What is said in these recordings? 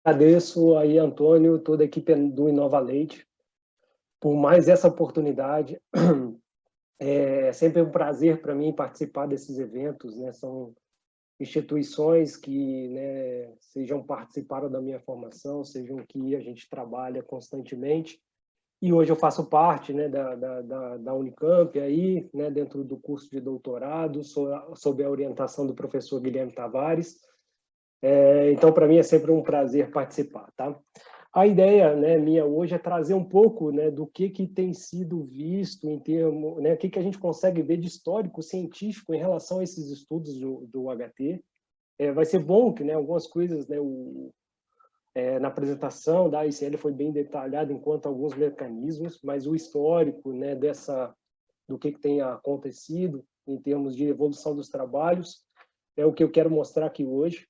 Agradeço aí, Antônio, toda a equipe do Inova Leite, por mais essa oportunidade. É sempre um prazer para mim participar desses eventos, né? São instituições que, né, sejam participaram da minha formação, sejam que a gente trabalha constantemente. E hoje eu faço parte, né, da Unicamp, aí, né, dentro do curso de doutorado, sob a orientação do professor Guilherme Tavares. Então, para mim é sempre um prazer participar, tá? A ideia, né, minha hoje é trazer um pouco, né, do que tem sido visto em termos, né, o que a gente consegue ver de histórico científico em relação a esses estudos do HT. Vai ser bom que, né, algumas coisas, né, na apresentação da ICL foi bem detalhado enquanto alguns mecanismos, mas o histórico, né, do que tem acontecido em termos de evolução dos trabalhos é o que eu quero mostrar aqui hoje.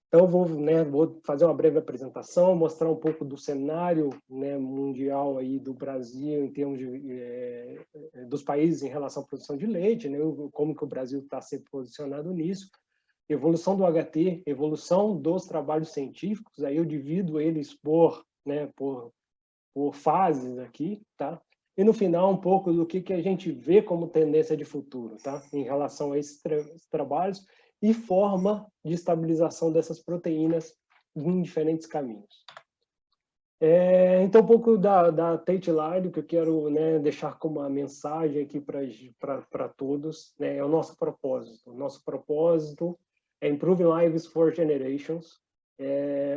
Então, vou fazer uma breve apresentação, mostrar um pouco do cenário, né, mundial aí do Brasil em termos dos países em relação à produção de leite, né, como que o Brasil está se posicionado nisso, evolução do HT, evolução dos trabalhos científicos, aí eu divido eles né, por fases aqui, tá? E no final um pouco do que a gente vê como tendência de futuro, tá? Em relação a esses trabalhos e forma de estabilização dessas proteínas em diferentes caminhos. Então, um pouco da Tate Line, que eu quero, né, deixar como uma mensagem aqui para todos, né, é o nosso propósito. O nosso propósito é Improving Lives for Generations,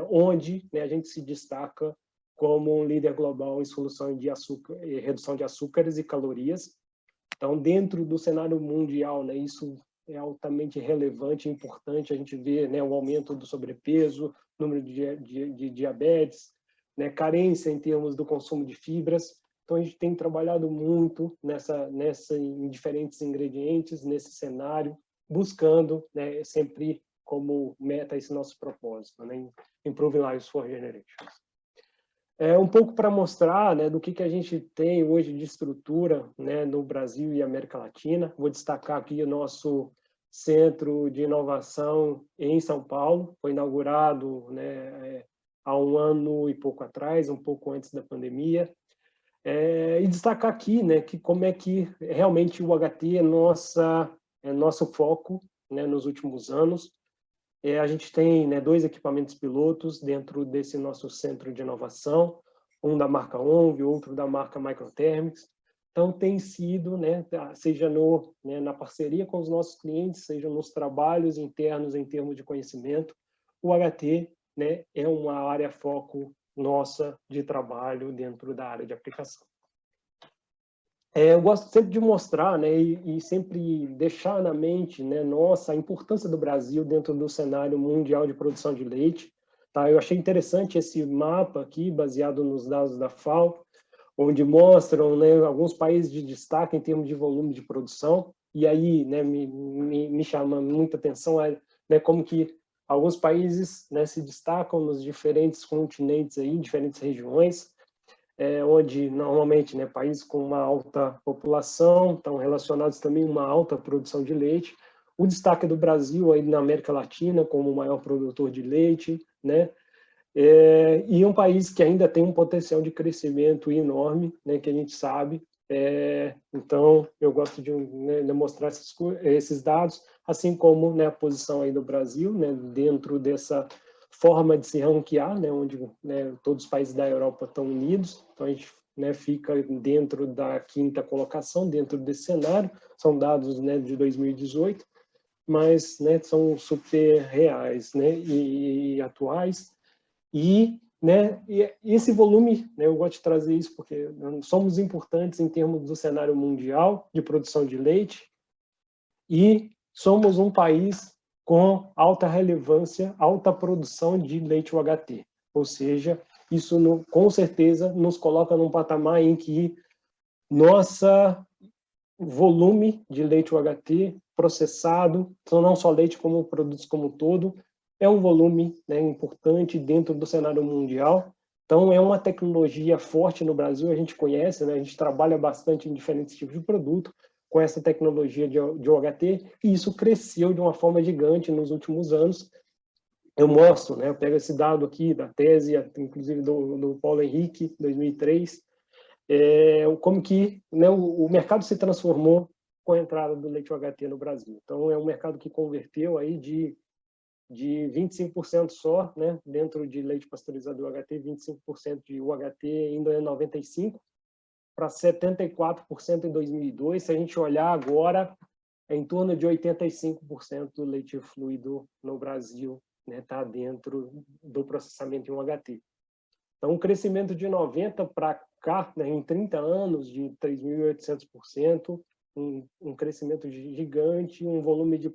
onde, né, a gente se destaca como um líder global em solução de açúcar, redução de açúcares e calorias. Então, dentro do cenário mundial, né, isso é altamente relevante e importante. A gente vê, né, o aumento do sobrepeso, número de diabetes, né, carência em termos do consumo de fibras. Então, a gente tem trabalhado muito em diferentes ingredientes, nesse cenário, buscando, né, sempre como meta esse nosso propósito, né, Improving Lives for Generations. Um pouco para mostrar, né, do que a gente tem hoje de estrutura, né, no Brasil e América Latina. Vou destacar aqui o nosso Centro de Inovação em São Paulo, foi inaugurado, né, há um ano e pouco atrás, um pouco antes da pandemia. E destacar aqui, né, que como é que realmente o HT é nosso foco, né, nos últimos anos. A gente tem, né, 2 equipamentos pilotos dentro desse nosso centro de inovação, um da marca ONV, outro da marca Microthermics. Então, tem sido, né, seja né, na parceria com os nossos clientes, seja nos trabalhos internos em termos de conhecimento, o HT, né, é uma área foco nossa de trabalho dentro da área de aplicação. Eu gosto sempre de mostrar, né, e sempre deixar na mente, né, nossa, a importância do Brasil dentro do cenário mundial de produção de leite. Tá? Eu achei interessante esse mapa aqui, baseado nos dados da FAO, onde mostram, né, alguns países de destaque em termos de volume de produção. E aí, né, me chama muita atenção, né, como que alguns países, né, se destacam nos diferentes continentes, aí, diferentes regiões, onde normalmente, né, países com uma alta população estão relacionados também a uma alta produção de leite. O destaque do Brasil aí na América Latina como o maior produtor de leite, né? E um país que ainda tem um potencial de crescimento enorme, né, que a gente sabe. Então, eu gosto né, de mostrar esses dados, assim como, né, a posição aí do Brasil, né, dentro dessa forma de se ranquear, né, onde, né, todos os países da Europa estão unidos. Então, a gente, né, fica dentro da 5ª colocação, dentro desse cenário. São dados, né, de 2018, mas, né, são super reais, né, e atuais. Né, e esse volume, né, eu gosto de trazer isso porque somos importantes em termos do cenário mundial de produção de leite e somos um país com alta relevância, alta produção de leite UHT. Ou seja, isso com certeza nos coloca num patamar em que nossa volume de leite UHT processado, então não só leite como produtos como um todo, é um volume, né, importante dentro do cenário mundial. Então, é uma tecnologia forte no Brasil, a gente conhece, né, a gente trabalha bastante em diferentes tipos de produto com essa tecnologia de OHT, e isso cresceu de uma forma gigante nos últimos anos. eu mostro, né, eu pego esse dado aqui da tese, inclusive do Paulo Henrique, 2003, como que, né, o mercado se transformou com a entrada do leite UHT no Brasil. Então, é um mercado que converteu aí de 25% só, né, dentro de leite pasteurizado UHT, 25% de UHT ainda em 95, para 74% em 2002. Se a gente olhar agora, é em torno de 85% do leite fluido no Brasil, né, está dentro do processamento em UHT. Então, um crescimento de 90 para cá, né, em 30 anos, de 3.800%, um crescimento gigante, um volume de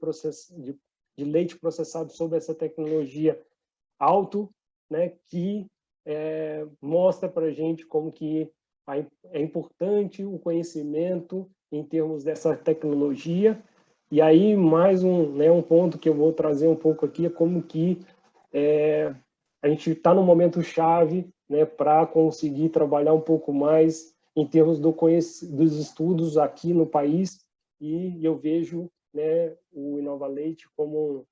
leite processado sob essa tecnologia alto, né, que mostra para a gente como que é importante o conhecimento em termos dessa tecnologia. E aí, mais um ponto que eu vou trazer um pouco aqui é como que a gente está no momento chave, né, para conseguir trabalhar um pouco mais em termos dos estudos aqui no país, e eu vejo, né, o Inova Leite como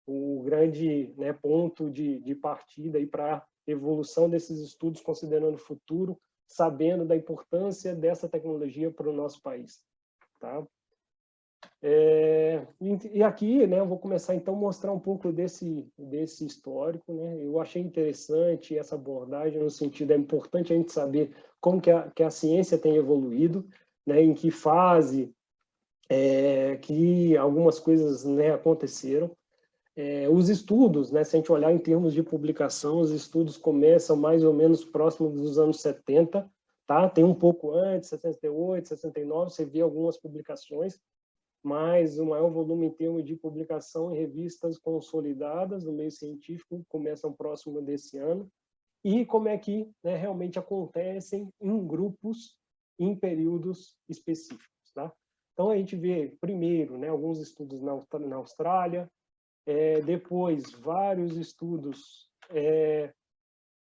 um grande, né, ponto de partida para a evolução desses estudos, considerando o futuro, sabendo da importância dessa tecnologia para o nosso país. Tá? E aqui, né, eu vou começar então a mostrar um pouco desse histórico, né? Eu achei interessante essa abordagem no sentido, é importante a gente saber como que a ciência tem evoluído, né, em que fase que algumas coisas, né, aconteceram. Os estudos, né, se a gente olhar em termos de publicação, os estudos começam mais ou menos próximo dos anos 70, tá? Tem um pouco antes, 68, 69, você vê algumas publicações, mas o maior volume em termos de publicação em revistas consolidadas no meio científico começam próximo desse ano. E como é que, né, realmente acontecem em grupos, em períodos específicos. Tá? Então, a gente vê, primeiro, né, alguns estudos na Austrália, depois vários estudos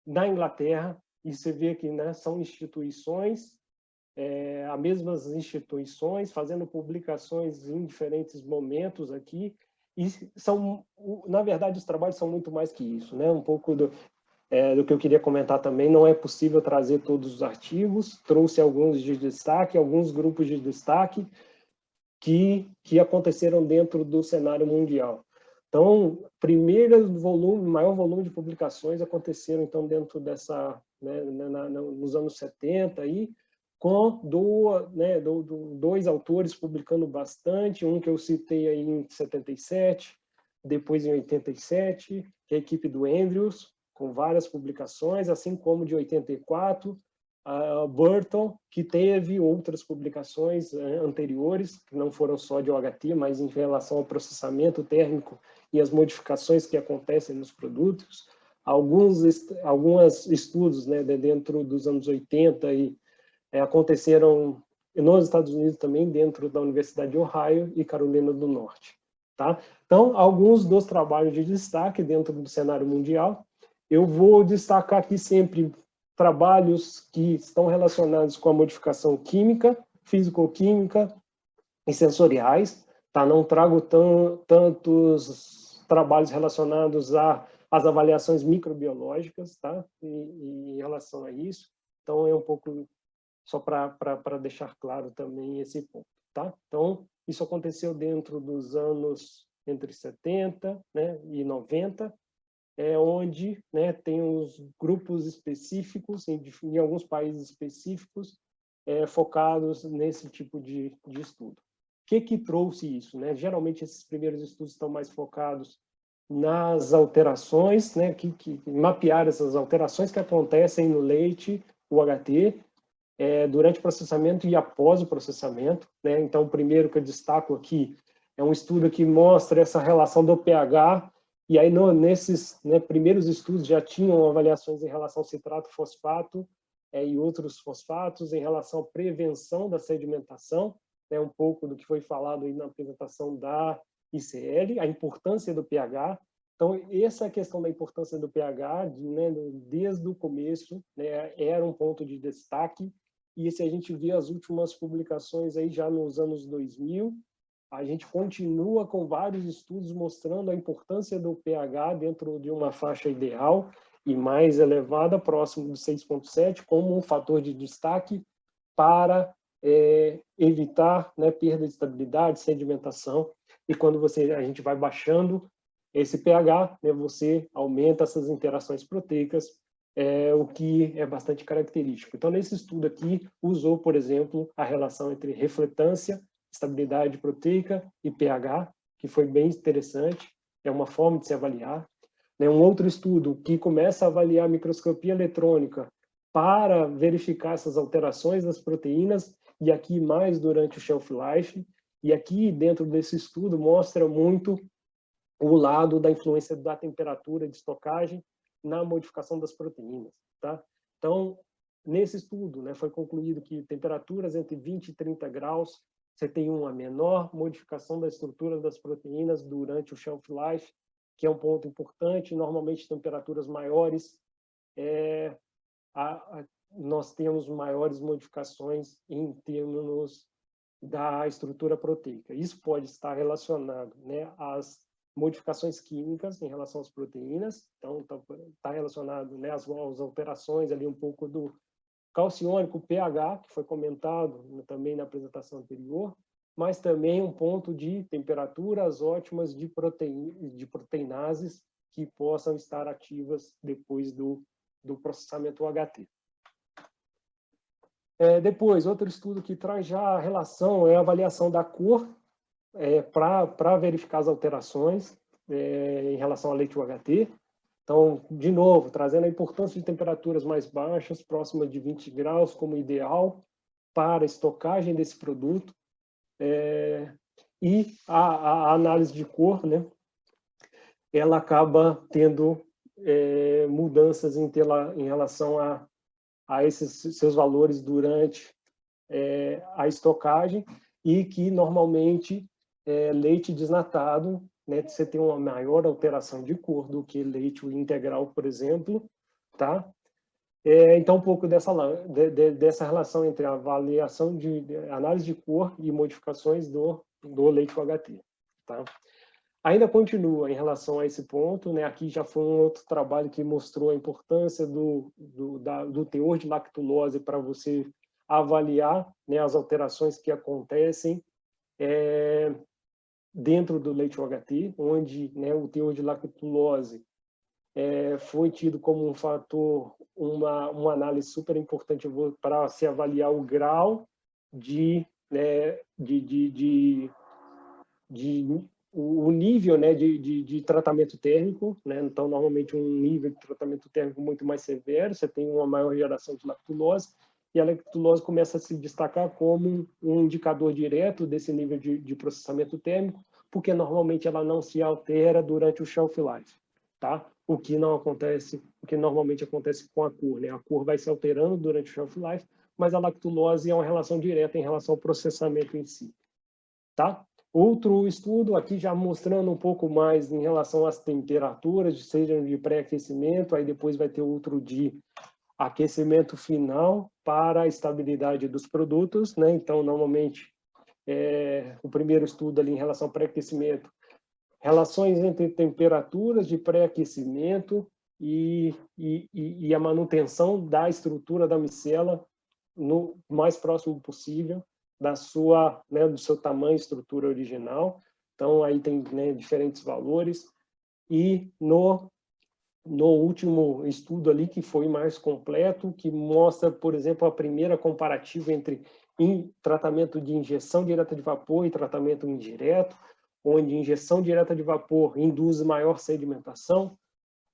na Inglaterra, e você vê que, né, são instituições, as mesmas instituições, fazendo publicações em diferentes momentos aqui, e na verdade, os trabalhos são muito mais que isso, né? Um pouco do que eu queria comentar também, não é possível trazer todos os artigos, trouxe alguns de destaque, alguns grupos de destaque que aconteceram dentro do cenário mundial. Então, maior volume de publicações aconteceram então dentro dessa, né, nos anos 70 aí, com dois autores publicando bastante, um que eu citei aí em 77, depois em 87, que é a equipe do Andrews, com várias publicações, assim como de 84, a Burton, que teve outras publicações anteriores, que não foram só de OHT, mas em relação ao processamento térmico e as modificações que acontecem nos produtos. Alguns estudos, né, dentro dos anos 80 e aconteceram nos Estados Unidos também, dentro da Universidade de Ohio e Carolina do Norte. Tá? Então, alguns dos trabalhos de destaque dentro do cenário mundial. Eu vou destacar aqui sempre trabalhos que estão relacionados com a modificação química, físico-química e sensoriais. Tá? Não trago tantos trabalhos relacionados às avaliações microbiológicas, tá? Em relação a isso. Então, é um pouco só para deixar claro também esse ponto. Tá? Então, isso aconteceu dentro dos anos entre 70, né, e 90, onde, né, tem os grupos específicos, em alguns países específicos, focados nesse tipo de estudo. O que trouxe isso? Né? Geralmente, esses primeiros estudos estão mais focados nas alterações, né, que mapear essas alterações que acontecem no leite, UHT, durante o processamento e após o processamento. Né? Então, o primeiro que eu destaco aqui é um estudo que mostra essa relação do pH, e aí nesses, né, primeiros estudos já tinham avaliações em relação ao citrato-fosfato e outros fosfatos, em relação à prevenção da sedimentação, né, um pouco do que foi falado aí na apresentação da ICL, a importância do pH. Então, essa questão da importância do pH, né, desde o começo, né, era um ponto de destaque. E se a gente vê as últimas publicações aí já nos anos 2000, a gente continua com vários estudos mostrando a importância do pH dentro de uma faixa ideal e mais elevada, próximo de 6,7, como um fator de destaque para evitar, né, perda de estabilidade, sedimentação. E quando a gente vai baixando esse pH, né, você aumenta essas interações proteicas, o que é bastante característico. Então, nesse estudo aqui, usou, por exemplo, a relação entre refletância, estabilidade proteica e pH, que foi bem interessante, é uma forma de se avaliar. Um outro estudo que começa a avaliar a microscopia eletrônica para verificar essas alterações das proteínas, e aqui mais durante o shelf life, e aqui dentro desse estudo mostra muito o lado da influência da temperatura de estocagem na modificação das proteínas, tá? Então, nesse estudo, né, foi concluído que temperaturas entre 20 e 30 graus, você tem uma menor modificação da estrutura das proteínas durante o shelf life, que é um ponto importante. Normalmente, temperaturas maiores, nós temos maiores modificações em termos da estrutura proteica. Isso pode estar relacionado, né, às modificações químicas em relação às proteínas, então está relacionado, né, às alterações ali um pouco do calciônico, pH, que foi comentado também na apresentação anterior, mas também um ponto de temperaturas ótimas de proteinases que possam estar ativas depois do processamento UHT. Depois, outro estudo que traz já a relação é a avaliação da cor, para verificar as alterações em relação ao leite UHT. Então, de novo, trazendo a importância de temperaturas mais baixas, próximas de 20 graus, como ideal para a estocagem desse produto. E a análise de cor, né, ela acaba tendo mudanças em relação a esses seus valores durante a estocagem, e que normalmente leite desnatado, né, você tem uma maior alteração de cor do que leite integral, por exemplo, tá? Então, um pouco dessa relação entre a avaliação de análise de cor e modificações do leite UHT, tá? Ainda continua em relação a esse ponto, né? Aqui já foi um outro trabalho que mostrou a importância do teor de lactulose para você avaliar, né, as alterações que acontecem dentro do leite UHT, onde, né, o teor de lactulose foi tido como um fator, uma análise super importante para se avaliar o grau o nível, né, de tratamento térmico, né? Então, normalmente, um nível de tratamento térmico muito mais severo, você tem uma maior geração de lactulose, e a lactulose começa a se destacar como um indicador direto desse nível de processamento térmico, porque normalmente ela não se altera durante o shelf life, tá? O que normalmente acontece com a cor, né? A cor vai se alterando durante o shelf life, mas a lactulose é uma relação direta em relação ao processamento em si, tá? Outro estudo aqui já mostrando um pouco mais em relação às temperaturas, seja de pré-aquecimento, aí depois vai ter outro de aquecimento final para a estabilidade dos produtos, né? Então, normalmente, o primeiro estudo ali em relação ao pré-aquecimento, relações entre temperaturas de pré-aquecimento e a manutenção da estrutura da micela no mais próximo possível do seu tamanho e estrutura original. Então, aí tem, né, diferentes valores. E no último estudo ali, que foi mais completo, que mostra, por exemplo, a primeira comparativa entre tratamento de injeção direta de vapor e tratamento indireto, onde injeção direta de vapor induz maior sedimentação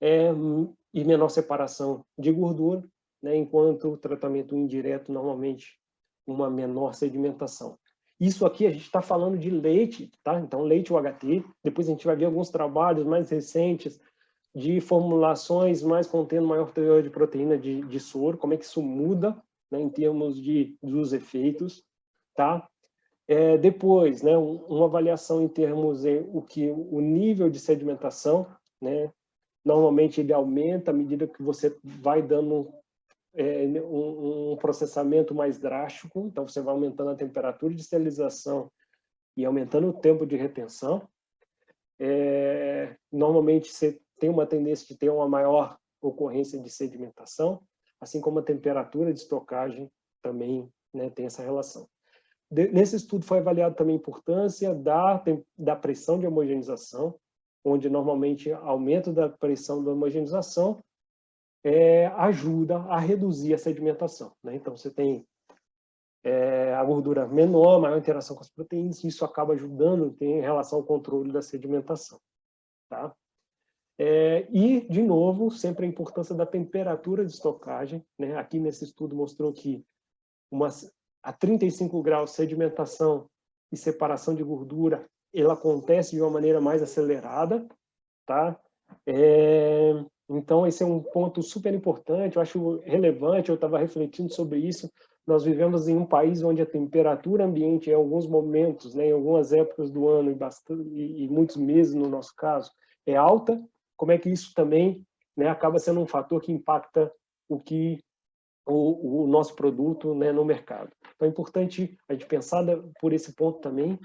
e menor separação de gordura, né, enquanto o tratamento indireto, normalmente, uma menor sedimentação. Isso aqui a gente está falando de leite, tá? Então, leite UHT. Depois a gente vai ver alguns trabalhos mais recentes de formulações mais contendo maior teor de proteína de soro, como é que isso muda, né, em termos dos efeitos, tá? Depois, né, uma avaliação em termos o nível de sedimentação, né? Normalmente ele aumenta à medida que você vai dando um processamento mais drástico, então você vai aumentando a temperatura de esterilização e aumentando o tempo de retenção. Normalmente você tem uma tendência de ter uma maior ocorrência de sedimentação, assim como a temperatura de estocagem também, né, tem essa relação. Nesse estudo foi avaliado também a importância da pressão de homogeneização, onde normalmente aumento da pressão da homogeneização ajuda a reduzir a sedimentação, né? Então você tem a gordura menor, maior interação com as proteínas, e isso acaba ajudando em relação ao controle da sedimentação, tá? E, de novo, sempre a importância da temperatura de estocagem, né? Aqui nesse estudo mostrou que a 35 graus sedimentação e separação de gordura, ela acontece de uma maneira mais acelerada, tá? Então, esse é um ponto super importante, eu acho relevante, eu estava refletindo sobre isso. Nós vivemos em um país onde a temperatura ambiente, em alguns momentos, né, em algumas épocas do ano, e muitos meses, no nosso caso, é alta. Como é que isso também, né, acaba sendo um fator que impacta o nosso produto, né, no mercado? Então, é importante a gente pensar por esse ponto também,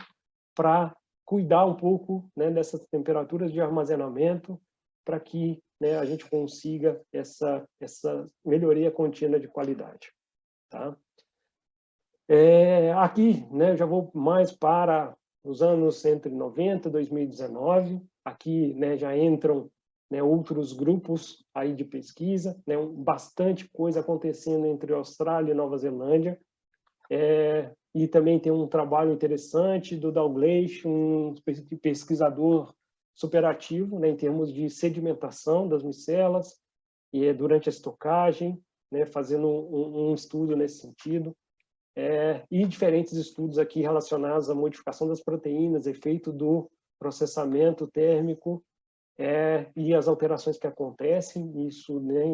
para cuidar um pouco, né, dessas temperaturas de armazenamento, para que, né, a gente consiga essa melhoria contínua de qualidade. Tá? Aqui, né, eu já vou mais para os anos entre 90 e 2019. Aqui, né, já entram, né, outros grupos aí de pesquisa, né, bastante coisa acontecendo entre Austrália e Nova Zelândia. E também tem um trabalho interessante do Dalgleish, um pesquisador superativo, né, em termos de sedimentação das micelas e durante a estocagem, né, fazendo um estudo nesse sentido. E diferentes estudos aqui relacionados à modificação das proteínas, efeito do processamento térmico e as alterações que acontecem. Isso, né,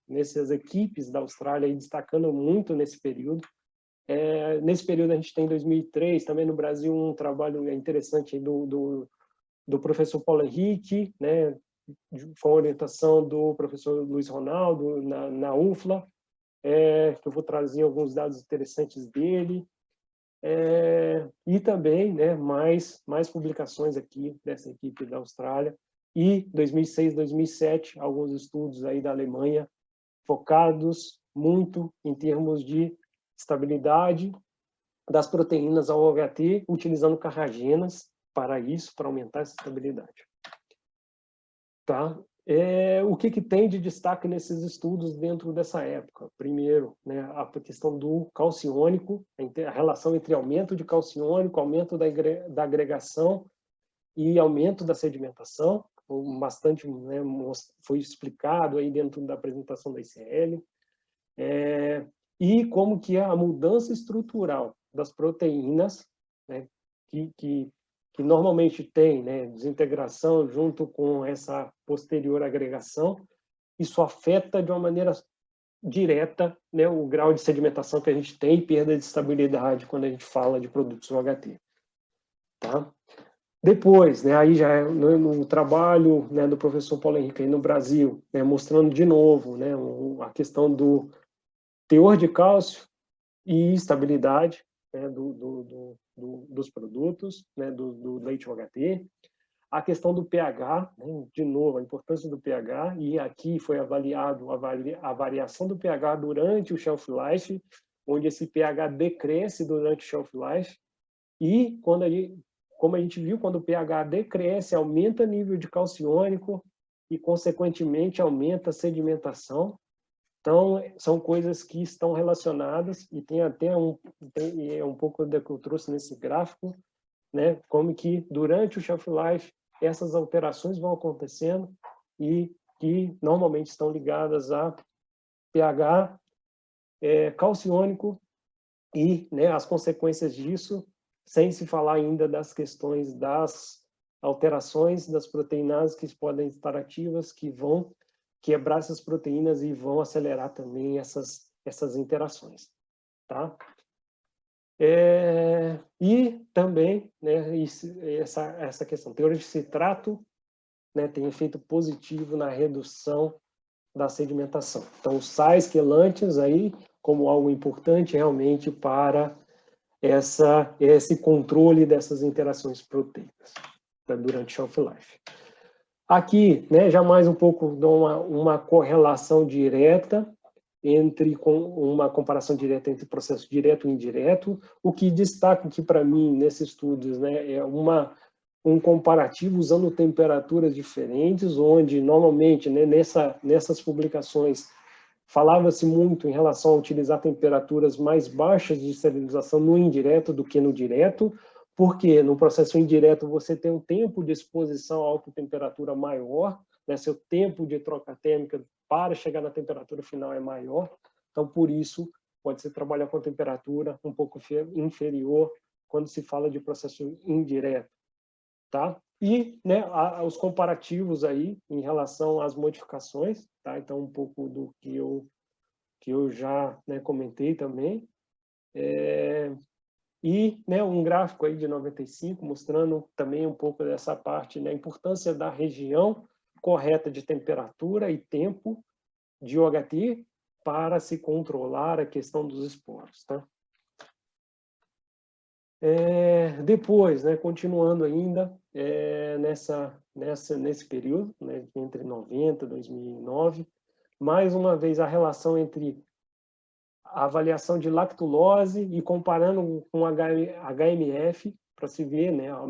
nessas equipes da Austrália, aí, destacando muito nesse período. Nesse período a gente tem, em 2003, também no Brasil, um trabalho interessante do professor Paulo Henrique, né, com a orientação do professor Luiz Ronaldo, na UFLA, que eu vou trazer alguns dados interessantes dele, e também, né, mais publicações aqui dessa equipe da Austrália, e 2006, 2007, alguns estudos aí da Alemanha, focados muito em termos de estabilidade das proteínas ao OHT, utilizando carragenas para isso, para aumentar essa estabilidade. Tá? O que tem de destaque nesses estudos dentro dessa época? Primeiro, né, a questão do calciônico, a relação entre aumento de calciônico, aumento da agregação e aumento da sedimentação, bastante, né, foi explicado aí dentro da apresentação da ICL. E como que a mudança estrutural das proteínas, né, que normalmente tem, né, desintegração junto com essa posterior agregação, isso afeta de uma maneira direta, né, o grau de sedimentação que a gente tem e perda de estabilidade quando a gente fala de produtos OHT. Tá? Depois, né, aí já no trabalho, né, do professor Paulo Henrique aí no Brasil, né, mostrando de novo, né, a questão do teor de cálcio e estabilidade, né, dos produtos, né, do leite OHT. A questão do pH, né, de novo, a importância do pH, e aqui foi avaliado a variação do pH durante o shelf life, onde esse pH decresce durante o shelf life, e como a gente viu, quando o pH decresce, aumenta o nível de calciônico e, consequentemente, aumenta a sedimentação. Então, são coisas que estão relacionadas, e tem até um pouco do que eu trouxe nesse gráfico, né, como que durante o shelf life essas alterações vão acontecendo e que normalmente estão ligadas a pH calciônico e, né, as consequências disso, sem se falar ainda das questões das alterações das proteínas que podem estar ativas, que vão quebrar essas proteínas e vão acelerar também essas interações, tá? E também, né, essa questão, teor de citrato, né, tem efeito positivo na redução da sedimentação. Então, os sais quelantes aí, como algo importante realmente para esse controle dessas interações proteicas, né, durante shelf life. Aqui, né, já mais um pouco de uma correlação direta uma comparação direta entre processo direto e indireto. O que destaca aqui para mim nesses estudos, né, é um comparativo usando temperaturas diferentes, onde normalmente, né, nessas publicações falava-se muito em relação a utilizar temperaturas mais baixas de esterilização no indireto do que no direto, porque no processo indireto você tem um tempo de exposição a alta temperatura maior, né, seu tempo de troca térmica para chegar na temperatura final é maior, então por isso pode-se trabalhar com temperatura um pouco inferior quando se fala de processo indireto, tá? E, né, os comparativos aí em relação às modificações, tá? Então um pouco do que eu já, né, comentei também, e, né, um gráfico aí de 95 mostrando também um pouco dessa parte, né, a importância da região correta de temperatura e tempo de OHT para se controlar a questão dos esporos, tá? Depois, né, continuando ainda nesse período, né, entre 90 e 2009, mais uma vez a relação entre a avaliação de lactulose e comparando com HMF para se ver, né, o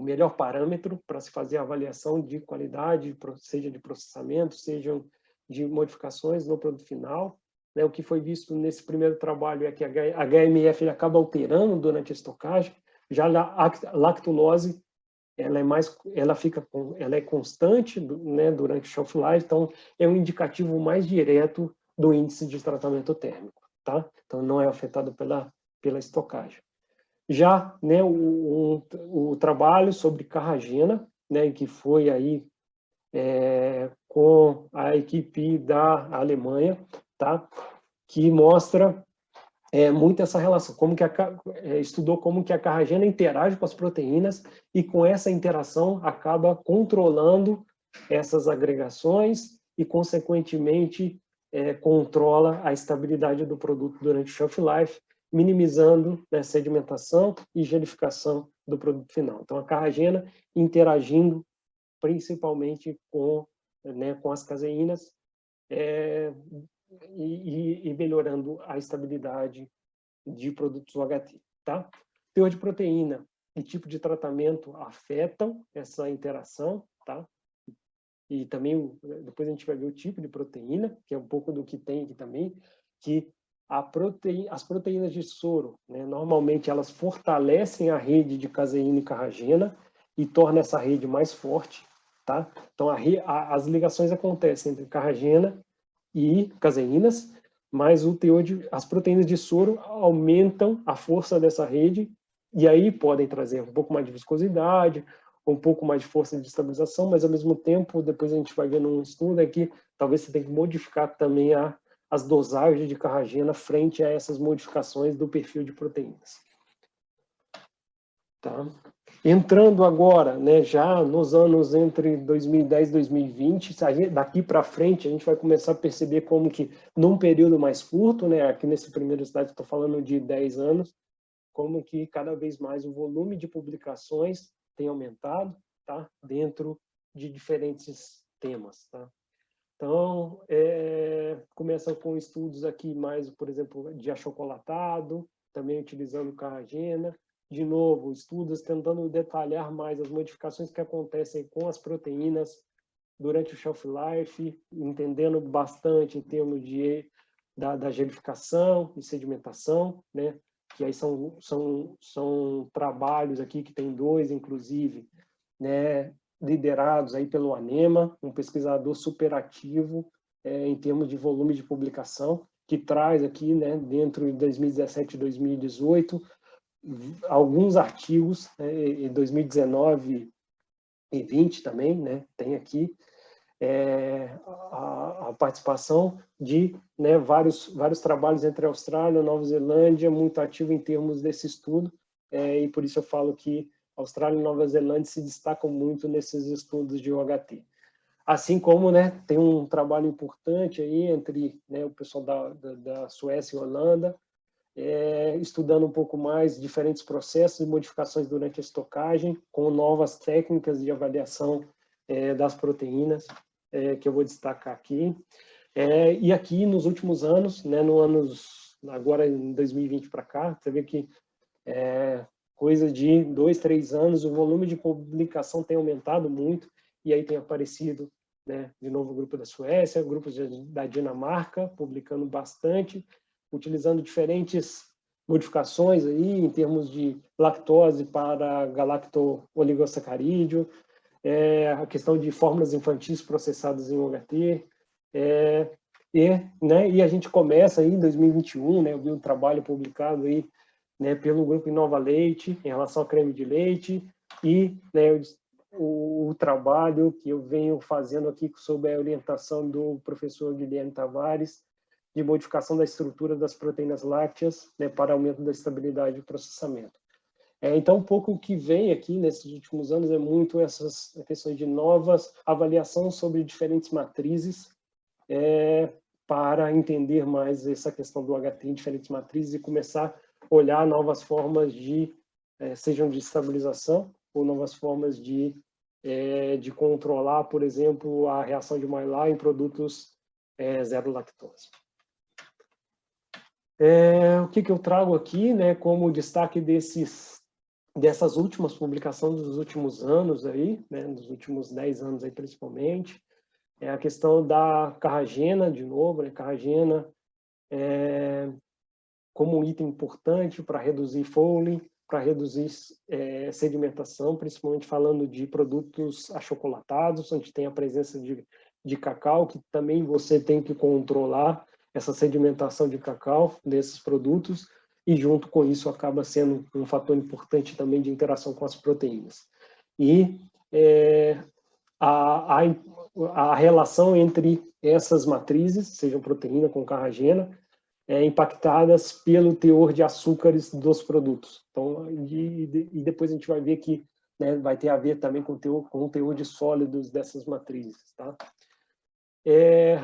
melhor parâmetro para se fazer a avaliação de qualidade, seja de processamento, seja de modificações no produto final. Né, o que foi visto nesse primeiro trabalho é que a HMF acaba alterando durante a estocagem, já a lactulose ela é constante, né, durante o shelf life, então é um indicativo mais direto do índice de tratamento térmico, tá? Então não é afetado pela estocagem. Já, né, o trabalho sobre carragena, né, que foi aí com a equipe da Alemanha, tá? Que mostra muito essa relação, estudou como que a carragena interage com as proteínas e com essa interação acaba controlando essas agregações e, consequentemente, controla a estabilidade do produto durante o shelf life, minimizando, né, sedimentação e gelificação do produto final. Então, a carragena interagindo principalmente com as caseínas, e melhorando a estabilidade de produtos OHT, tá? Teor de proteína e tipo de tratamento afetam essa interação, tá? E também, depois a gente vai ver o tipo de proteína, que é um pouco do que tem aqui também, que as proteínas de soro, né, normalmente elas fortalecem a rede de caseína e carragena e tornam essa rede mais forte, tá? Então, as ligações acontecem entre carragena e caseínas, mas as proteínas de soro aumentam a força dessa rede e aí podem trazer um pouco mais de viscosidade, um pouco mais de força de estabilização, mas ao mesmo tempo, depois a gente vai ver num estudo aqui, talvez você tenha que modificar também as dosagens de carragena frente a essas modificações do perfil de proteínas. Tá? Entrando agora, né, já nos anos entre 2010 e 2020, daqui para frente a gente vai começar a perceber como que, num período mais curto, né, aqui nesse primeiro slide estou falando de 10 anos, como que cada vez mais o volume de publicações tem aumentado, tá, dentro de diferentes temas. Tá? Então, começa com estudos aqui mais, por exemplo, de achocolatado, também utilizando carragena, de novo, estudos tentando detalhar mais as modificações que acontecem com as proteínas durante o shelf life, entendendo bastante em termos da gelificação e sedimentação, né? Que aí são trabalhos aqui que tem 2, inclusive, né? Liderados aí pelo ANEMA, um pesquisador superativo em termos de volume de publicação, que traz aqui, né, dentro de 2017 e 2018, alguns artigos, né, em 2019 e 20 também, né, tem aqui a participação de, né, vários trabalhos entre a Austrália e Nova Zelândia, muito ativo em termos desse estudo, e por isso eu falo que Austrália e Nova Zelândia se destacam muito nesses estudos de OHT. Assim como, né, tem um trabalho importante aí entre, né, o pessoal da Suécia e Holanda, estudando um pouco mais diferentes processos e modificações durante a estocagem, com novas técnicas de avaliação das proteínas, que eu vou destacar aqui. E aqui, nos últimos anos, né, agora em 2020 para cá, você vê que coisa de 2, 3 anos, o volume de publicação tem aumentado muito, e aí tem aparecido, né, de novo o grupo da Suécia, grupos da Dinamarca, publicando bastante, utilizando diferentes modificações aí, em termos de lactose para galacto-oligosacarídeo, a questão de fórmulas infantis processadas em UHT, e a gente começa aí em 2021, né, eu vi um trabalho publicado aí, né, pelo grupo Inova Leite, em relação ao creme de leite, e, né, o trabalho que eu venho fazendo aqui sob a orientação do professor Guilherme Tavares, de modificação da estrutura das proteínas lácteas, né, para aumento da estabilidade de processamento. Então, um pouco o que vem aqui nesses últimos anos é muito essas questões de novas avaliações sobre diferentes matrizes, para entender mais essa questão do HT em diferentes matrizes e começar a olhar novas formas de, sejam de estabilização ou novas formas de controlar, por exemplo, a reação de Maillard em produtos zero lactose. O que eu trago aqui, né, como destaque dessas últimas publicações dos últimos anos aí, né, dos últimos 10 anos aí principalmente, é a questão da carragena, de novo, né, carragena como um item importante para reduzir fouling, para reduzir sedimentação, principalmente falando de produtos achocolatados, onde tem a presença de cacau, que também você tem que controlar essa sedimentação de cacau desses produtos, e junto com isso acaba sendo um fator importante também de interação com as proteínas. E a relação entre essas matrizes, sejam proteína com carragena, impactadas pelo teor de açúcares dos produtos. Então, e depois a gente vai ver que, né, vai ter a ver também com o teor de sólidos dessas matrizes, tá?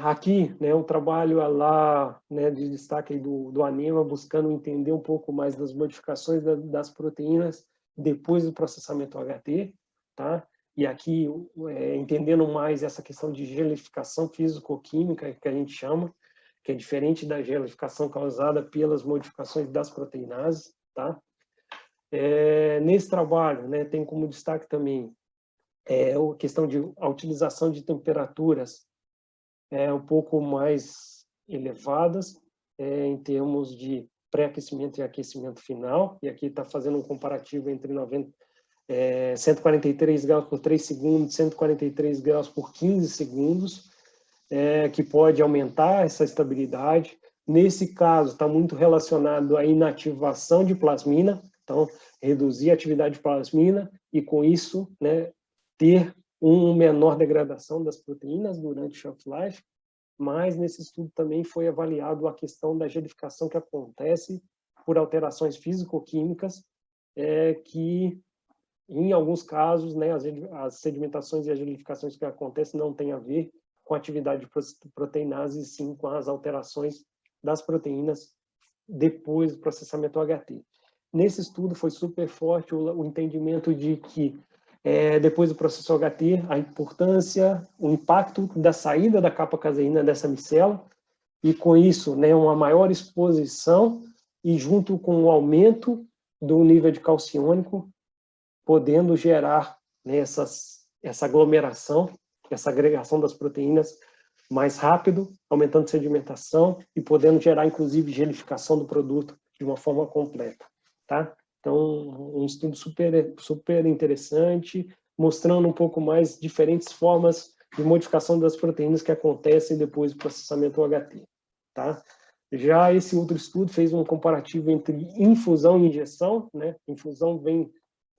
Aqui, né, um trabalho lá, né, de destaque do ANEMA, buscando entender um pouco mais das modificações das proteínas depois do processamento HT, tá? E aqui, entendendo mais essa questão de gelificação físico-química, que a gente chama, que é diferente da gelificação causada pelas modificações das proteinases, tá? Nesse trabalho, né, tem como destaque também a questão de a utilização de temperaturas um pouco mais elevadas, em termos de pré-aquecimento e aquecimento final, e aqui está fazendo um comparativo entre 143 graus por 3 segundos, 143 graus por 15 segundos, que pode aumentar essa estabilidade. Nesse caso, está muito relacionado à inativação de plasmina, então, reduzir a atividade de plasmina e, com isso, né, ter uma menor degradação das proteínas durante o shelf life, mas nesse estudo também foi avaliado a questão da gelificação que acontece por alterações físico-químicas, que, em alguns casos, né, as sedimentações e as gelificações que acontecem não têm a ver com a atividade de proteinase, e sim com as alterações das proteínas depois do processamento HT. Nesse estudo foi super forte o entendimento de que, depois do processo HT, a importância, o impacto da saída da capa caseína dessa micela, e com isso, né, uma maior exposição, e junto com o aumento do nível de calciônico, podendo gerar, né, essa aglomeração, essa agregação das proteínas mais rápido, aumentando a sedimentação e podendo gerar, inclusive, gelificação do produto de uma forma completa, tá? Então, um estudo super interessante, mostrando um pouco mais diferentes formas de modificação das proteínas que acontecem depois do processamento HT, tá? Já esse outro estudo fez um comparativo entre infusão e injeção, né? Infusão vem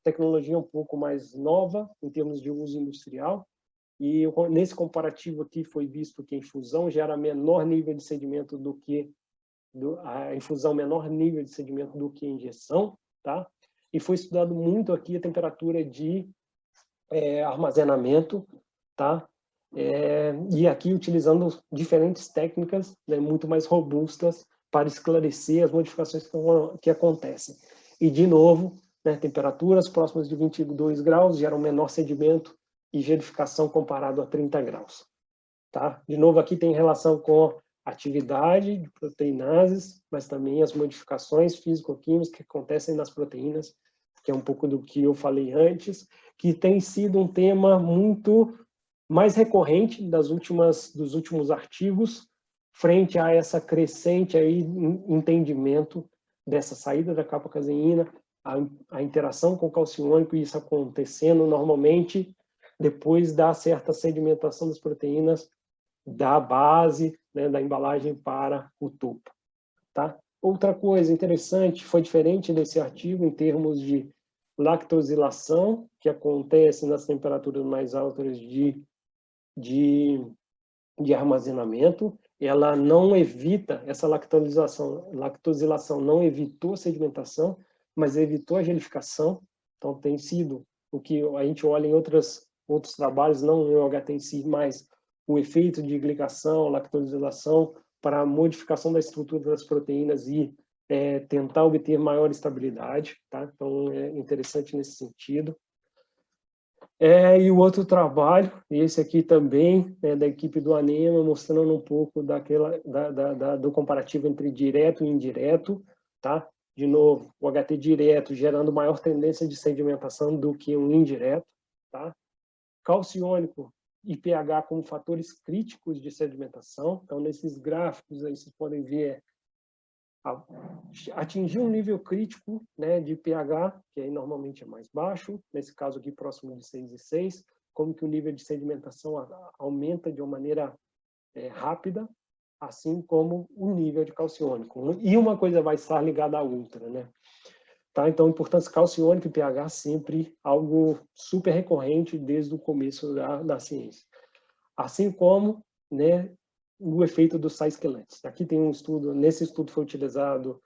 tecnologia um pouco mais nova em termos de uso industrial, e nesse comparativo aqui foi visto que a infusão gera menor nível de sedimento do que a infusão menor nível de sedimento do que a injeção, tá? E foi estudado muito aqui a temperatura de armazenamento, tá? E aqui utilizando diferentes técnicas, né, muito mais robustas para esclarecer as modificações que acontecem. E, de novo, né, temperaturas próximas de 22 graus geram menor sedimento e gelificação comparado a 30 graus. Tá? De novo, aqui tem relação com atividade de proteinases, mas também as modificações físico-químicas que acontecem nas proteínas, que é um pouco do que eu falei antes, que tem sido um tema muito mais recorrente dos últimos artigos, frente a essa crescente aí, entendimento dessa saída da capa-caseína, a interação com o calciônico, e isso acontecendo normalmente depois da certa sedimentação das proteínas da base, né, da embalagem para o topo. Tá? Outra coisa interessante, foi diferente desse artigo em termos de lactosilação, que acontece nas temperaturas mais altas de armazenamento. Ela não evita, essa lactosilação não evitou a sedimentação, mas evitou a gelificação. Então, tem sido o que a gente olha em outros trabalhos, não no OHT em si, mas o efeito de glicação, lactosilação, para a modificação da estrutura das proteínas e tentar obter maior estabilidade. Tá? Então, é interessante nesse sentido. E o outro trabalho, esse aqui também, da equipe do ANEMA, mostrando um pouco do comparativo entre direto e indireto. Tá? De novo, o HT direto gerando maior tendência de sedimentação do que um indireto. Tá? Calciônico e pH como fatores críticos de sedimentação. Então, nesses gráficos aí vocês podem ver atingir um nível crítico, né, de pH, que aí normalmente é mais baixo, nesse caso aqui próximo de 6,6, como que o nível de sedimentação aumenta de uma maneira rápida, assim como o nível de calciônico. E uma coisa vai estar ligada à outra, né? Tá? Então, importância calciônica e pH sempre algo super recorrente desde o começo da ciência. Assim como, né, o efeito dos sais quelantes. Aqui tem um estudo, nesse estudo foi utilizado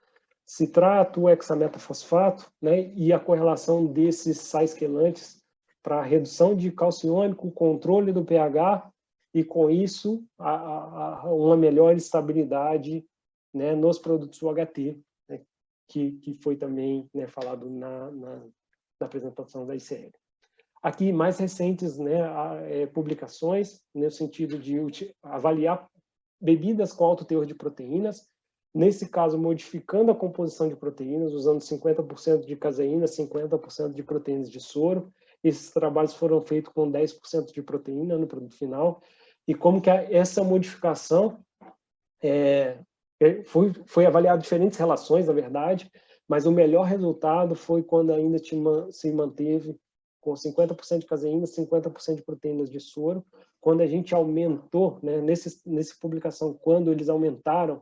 citrato, hexametafosfato, né, e a correlação desses sais quelantes para a redução de calciônico, controle do pH e, com isso, uma melhor estabilidade, né, nos produtos UHT, né, que foi também, né, falado na apresentação da ICL. Aqui, mais recentes, né, publicações, no sentido de avaliar bebidas com alto teor de proteínas, nesse caso, modificando a composição de proteínas, usando 50% de caseína, 50% de proteínas de soro. Esses trabalhos foram feitos com 10% de proteína no produto final, e como que essa modificação foi avaliado diferentes relações, na verdade, mas o melhor resultado foi quando ainda se manteve com 50% de caseína, 50% de proteínas de soro. Quando a gente aumentou, né, nessa publicação, quando eles aumentaram,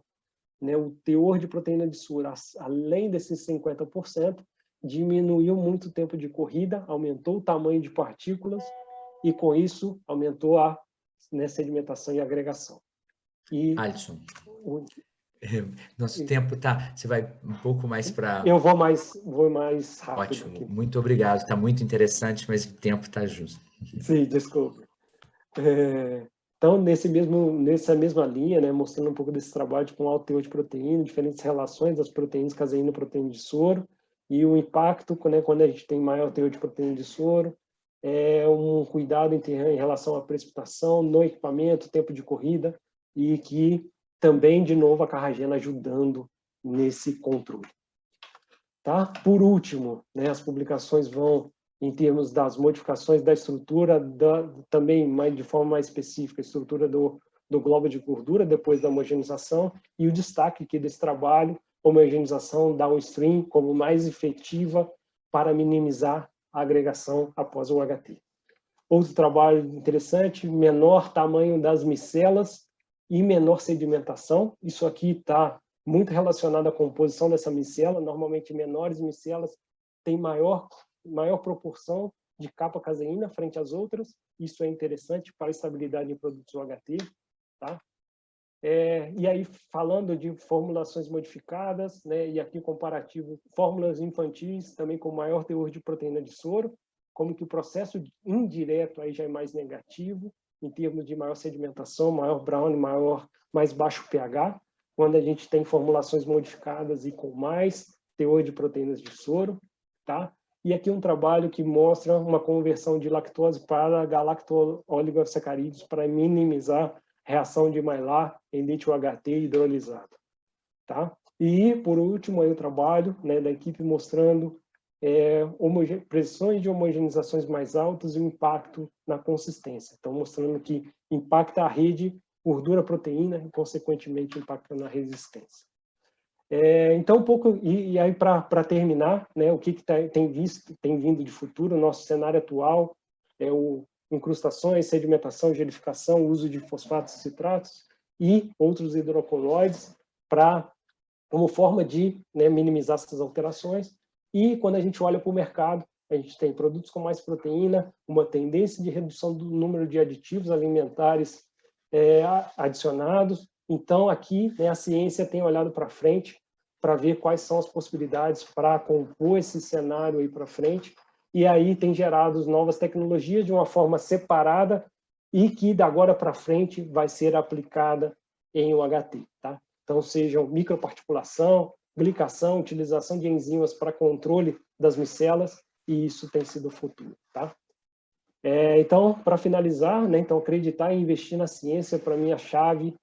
né, o teor de proteína de soro, além desses 50%, diminuiu muito o tempo de corrida, aumentou o tamanho de partículas e, com isso, aumentou a, né, sedimentação e agregação. Alisson, nosso tempo tá. Você vai um pouco mais para. Eu vou mais rápido. Ótimo, aqui. muito obrigado. Está muito interessante, mas o tempo está justo. Sim, desculpa. Então, nessa mesma linha, né, mostrando um pouco desse trabalho com alto teor de proteína, diferentes relações das proteínas caseína e proteína de soro, e o impacto, né, quando a gente tem maior teor de proteína de soro, um cuidado em relação à precipitação no equipamento, tempo de corrida, e que também, de novo, a carragena ajudando nesse controle. Tá? Por último, né, as publicações vão em termos das modificações da estrutura, também de forma mais específica, a estrutura do globo de gordura depois da homogeneização, e o destaque aqui desse trabalho, homogeneização downstream como mais efetiva para minimizar a agregação após o UHT. Outro trabalho interessante, menor tamanho das micelas e menor sedimentação. Isso aqui está muito relacionado à composição dessa micela. Normalmente, menores micelas têm maior proporção de capa-caseína frente às outras. Isso é interessante para a estabilidade em produtos UHT. Tá? E aí, falando de formulações modificadas, né, e aqui comparativo, fórmulas infantis também com maior teor de proteína de soro, como que o processo indireto aí já é mais negativo, em termos de maior sedimentação, maior brownie, mais baixo pH. quando a gente tem formulações modificadas e com mais teor de proteínas de soro, tá? E aqui um trabalho que mostra uma conversão de lactose para galacto-oligosacarídeos para minimizar reação de Maillard em lítio HT hidrolisado, tá? E, por último, aí o trabalho, né, da equipe mostrando pressões de homogeneizações mais altas e o impacto na consistência. Então, mostrando que impacta a rede gordura-proteína e, consequentemente, impacta na resistência. Então, um pouco, e aí para terminar, né, o que tem vindo de futuro, o nosso cenário atual é incrustações, sedimentação, gelificação, uso de fosfatos e citratos e outros hidrocolóides como forma de, né, minimizar essas alterações. E quando a gente olha para o mercado, a gente tem produtos com mais proteína, uma tendência de redução do número de aditivos alimentares adicionados. Então, aqui, né, a ciência tem olhado para frente para ver quais são as possibilidades para compor esse cenário aí para frente. E aí tem gerado novas tecnologias de uma forma separada e que, da agora para frente, vai ser aplicada em UHT, tá? Então, sejam microparticulação, glicação, utilização de enzimas para controle das micelas, e isso tem sido o futuro, tá? Então, para finalizar, né, então, acreditar e investir na ciência, para mim, a chave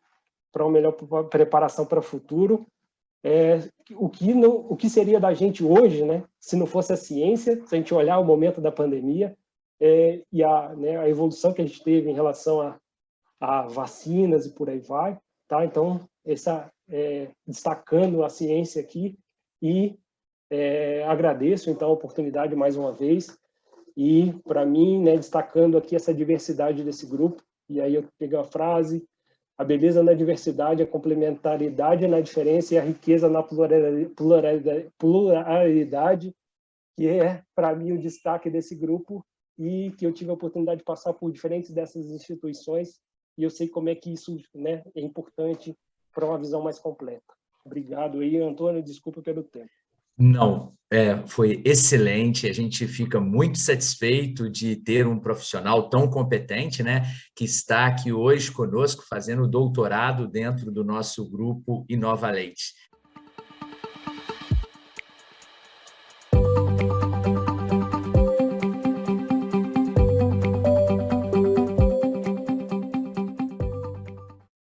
para uma melhor preparação para o futuro. O que seria da gente hoje, né, se não fosse a ciência, se a gente olhar o momento da pandemia e a evolução que a gente teve em relação a vacinas e por aí vai, tá? Então, destacando a ciência aqui e agradeço, então, a oportunidade mais uma vez e, para mim, né, destacando aqui essa diversidade desse grupo, e aí eu peguei a frase: a beleza na diversidade, a complementaridade na diferença e a riqueza na pluralidade, que é, para mim, o destaque desse grupo e que eu tive a oportunidade de passar por diferentes dessas instituições e eu sei como é que isso, né, é importante para uma visão mais completa. Obrigado aí, Antônio, desculpa pelo tempo. Não, foi excelente, a gente fica muito satisfeito de ter um profissional tão competente, né, que está aqui hoje conosco fazendo doutorado dentro do nosso grupo Inova Leite.